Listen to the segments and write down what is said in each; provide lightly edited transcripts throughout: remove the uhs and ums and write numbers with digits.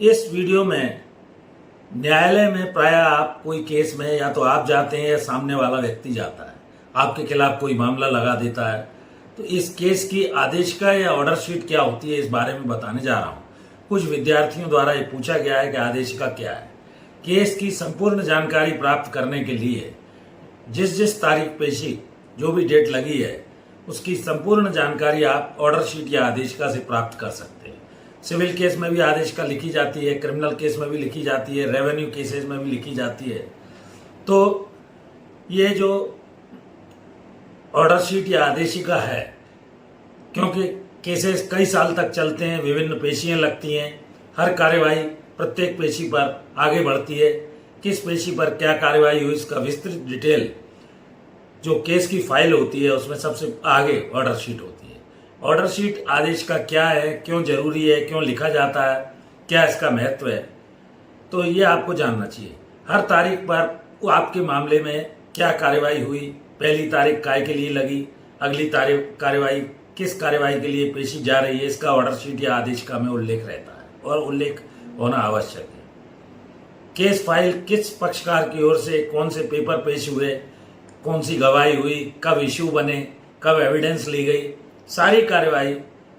इस वीडियो में न्यायालय में प्राय आप कोई केस में या तो आप जाते हैं या सामने वाला व्यक्ति जाता है, आपके खिलाफ कोई मामला लगा देता है। तो इस केस की आदेशिका या ऑर्डर शीट क्या होती है, इस बारे में बताने जा रहा हूं। कुछ विद्यार्थियों द्वारा ये पूछा गया है कि आदेशिका क्या है। केस की संपूर्ण जानकारी प्राप्त करने के लिए जिस तारीख पेशी जो भी डेट लगी है उसकी संपूर्ण जानकारी आप ऑर्डर शीट या आदेशिका से प्राप्त कर सकते हैं। सिविल केस में भी आदेशिका लिखी जाती है, क्रिमिनल केस में भी लिखी जाती है, रेवेन्यू केसेस में भी लिखी जाती है। तो ये जो ऑर्डर शीट या आदेशिका है, क्योंकि केसेस कई साल तक चलते हैं, विभिन्न पेशियां लगती हैं, हर कार्यवाही प्रत्येक पेशी पर आगे बढ़ती है, किस पेशी पर क्या कार्यवाही हुई इसका विस्तृत डिटेल जो केस की फाइल होती है उसमें सबसे आगे ऑर्डर शीट होती है। ऑर्डर शीट आदेश का क्या है, क्यों जरूरी है, क्यों लिखा जाता है, क्या इसका महत्व है, तो ये आपको जानना चाहिए। हर तारीख पर आपके मामले में क्या कार्यवाही हुई, पहली तारीख काय के लिए लगी, अगली तारीख कार्यवाही किस कार्यवाही के लिए पेशी जा रही है, इसका ऑर्डर शीट या आदेशिका में उल्लेख रहता है और उल्लेख होना आवश्यक है। केस फाइल किस पक्षकार की ओर से कौन से पेपर पेश हुए, कौन सी गवाही हुई, कब इश्यू बने, कब एविडेंस ली गई, सारी कार्यवाही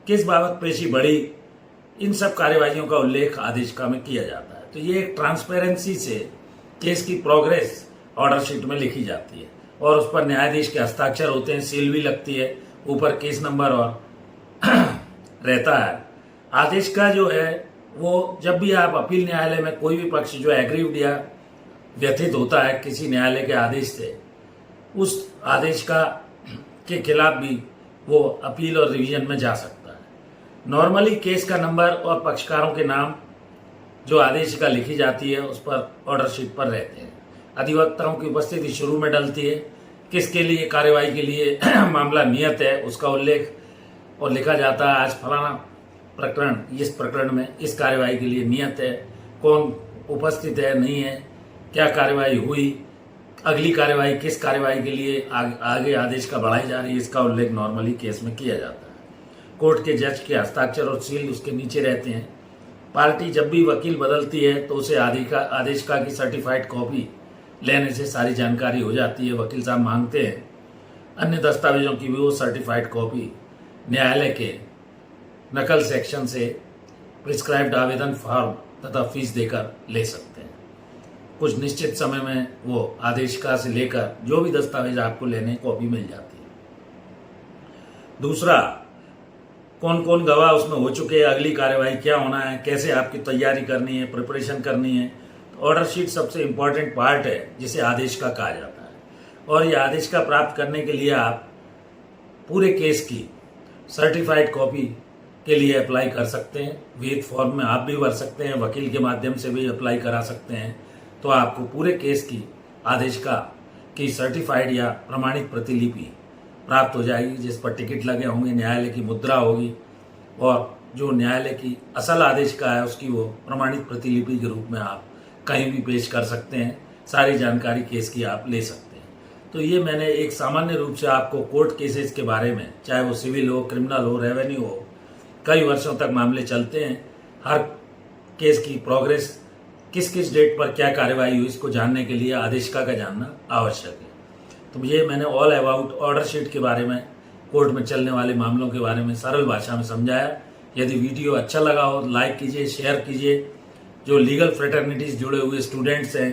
किस बाबत पेशी बढ़ी, इन सब कार्यवाहियों का उल्लेख आदेशिका में किया जाता है। तो ये एक ट्रांसपेरेंसी से केस की प्रोग्रेस ऑर्डर शीट में लिखी जाती है और उस पर न्यायाधीश के हस्ताक्षर होते हैं, सील भी लगती है, ऊपर केस नंबर और रहता है। आदेशिका जो है वो जब भी आप अपील न्यायालय में कोई भी पक्ष जो एग्रीव्ड या व्यथित होता है किसी न्यायालय के आदेश से, उस आदेशिका के खिलाफ भी वो अपील और रिवीजन में जा सकता है। नॉर्मली केस का नंबर और पक्षकारों के नाम जो आदेशिका लिखी जाती है उस पर ऑर्डर शीट पर रहते हैं। अधिवक्ताओं की उपस्थिति शुरू में डलती है, किसके लिए कार्यवाही के लिए मामला नियत है उसका उल्लेख और लिखा जाता है। आज फलाना प्रकरण, इस प्रकरण में इस कार्यवाही के लिए नियत है, कौन उपस्थित है, नहीं है, क्या कार्यवाही हुई, अगली कार्यवाही किस कार्यवाही के लिए आगे आदेश का बढ़ाई जा रही है, इसका उल्लेख नॉर्मली केस में किया जाता है। कोर्ट के जज के हस्ताक्षर और सील उसके नीचे रहते हैं। पार्टी जब भी वकील बदलती है तो उसे आदेशिका की सर्टिफाइड कॉपी लेने से सारी जानकारी हो जाती है। वकील साहब मांगते हैं, अन्य दस्तावेजों की भी वो सर्टिफाइड कॉपी न्यायालय के नकल सेक्शन से प्रिस्क्राइब्ड आवेदन फॉर्म तथा फीस देकर ले सकते हैं। कुछ निश्चित समय में वो आदेशिका से लेकर जो भी दस्तावेज आपको लेने कॉपी मिल जाती है। दूसरा, कौन कौन गवाह उसमें हो चुके हैं, अगली कार्यवाही क्या होना है, कैसे आपकी तैयारी करनी है, प्रिपरेशन करनी है। तो ऑर्डर शीट सबसे इंपॉर्टेंट पार्ट है जिसे आदेशिका कहा जाता है। और ये आदेशिका प्राप्त करने के लिए आप पूरे केस की सर्टिफाइड कॉपी के लिए अप्लाई कर सकते हैं। विद फॉर्म में आप भी भर सकते हैं, वकील के माध्यम से भी अप्लाई करा सकते हैं। तो आपको पूरे केस की आदेशिका की सर्टिफाइड या प्रमाणित प्रतिलिपि प्राप्त हो जाएगी, जिस पर टिकट लगे होंगे, न्यायालय की मुद्रा होगी और जो न्यायालय की असल आदेशिका है उसकी वो प्रमाणित प्रतिलिपि के रूप में आप कहीं भी पेश कर सकते हैं। सारी जानकारी केस की आप ले सकते हैं। तो ये मैंने एक सामान्य रूप से आपको कोर्ट केसेस के बारे में, चाहे वो सिविल हो, क्रिमिनल हो, रेवेन्यू हो, कई वर्षों तक मामले चलते हैं, हर केस की प्रोग्रेस किस किस डेट पर क्या कार्यवाही हुई इसको जानने के लिए आदेशिका का जानना आवश्यक है। तो ये मैंने ऑल अबाउट ऑर्डर शीट के बारे में, कोर्ट में चलने वाले मामलों के बारे में सरल भाषा में समझाया। यदि वीडियो अच्छा लगा हो लाइक कीजिए, शेयर कीजिए। जो लीगल फ्रेटर्निटीज जुड़े हुए स्टूडेंट्स हैं,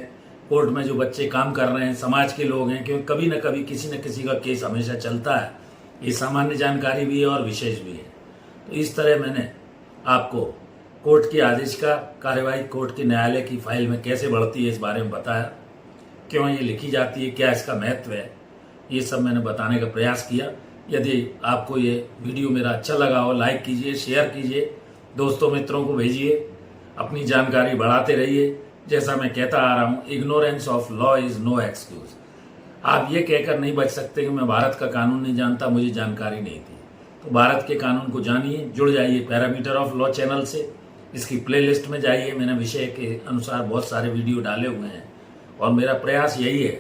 कोर्ट में जो बच्चे काम कर रहे हैं, समाज के लोग हैं, क्योंकि कभी न कभी किसी न किसी का केस हमेशा चलता है। ये सामान्य जानकारी भी है और विशेष भी है। तो इस तरह मैंने आपको कोर्ट की आदेशिका कार्यवाही कोर्ट की न्यायालय की फाइल में कैसे बढ़ती है इस बारे में बताया, क्यों ये लिखी जाती है, क्या इसका महत्व है, ये सब मैंने बताने का प्रयास किया। यदि आपको ये वीडियो मेरा अच्छा लगा हो लाइक कीजिए, शेयर कीजिए, दोस्तों मित्रों को भेजिए, अपनी जानकारी बढ़ाते रहिए। जैसा मैं कहता आ रहा हूँ, ignorance of law is no excuse. आप ये कहकर नहीं बच सकते कि मैं भारत का कानून नहीं जानता, मुझे जानकारी नहीं थी। तो भारत के कानून को जानिए, जुड़ जाइए पैरामीटर ऑफ लॉ चैनल से। इसकी प्लेलिस्ट में जाइए, मैंने विषय के अनुसार बहुत सारे वीडियो डाले हुए हैं और मेरा प्रयास यही है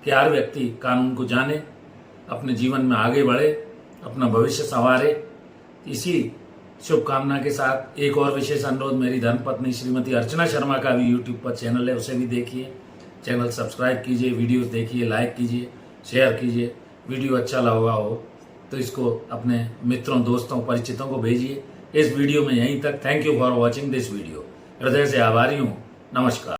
कि हर व्यक्ति कानून को जाने, अपने जीवन में आगे बढ़े, अपना भविष्य संवारे। इसी शुभकामना के साथ एक और विशेष अनुरोध, मेरी धर्मपत्नी श्रीमती अर्चना शर्मा का भी यूट्यूब पर चैनल है, उसे भी देखिए। चैनल सब्सक्राइब कीजिए, वीडियोस देखिए, लाइक कीजिए, शेयर कीजिए। वीडियो अच्छा लगा हो तो इसको अपने मित्रों, दोस्तों, परिचितों को भेजिए। इस वीडियो में यहीं तक। Thank you for watching this video. हृदय से आभारी हूँ। नमस्कार।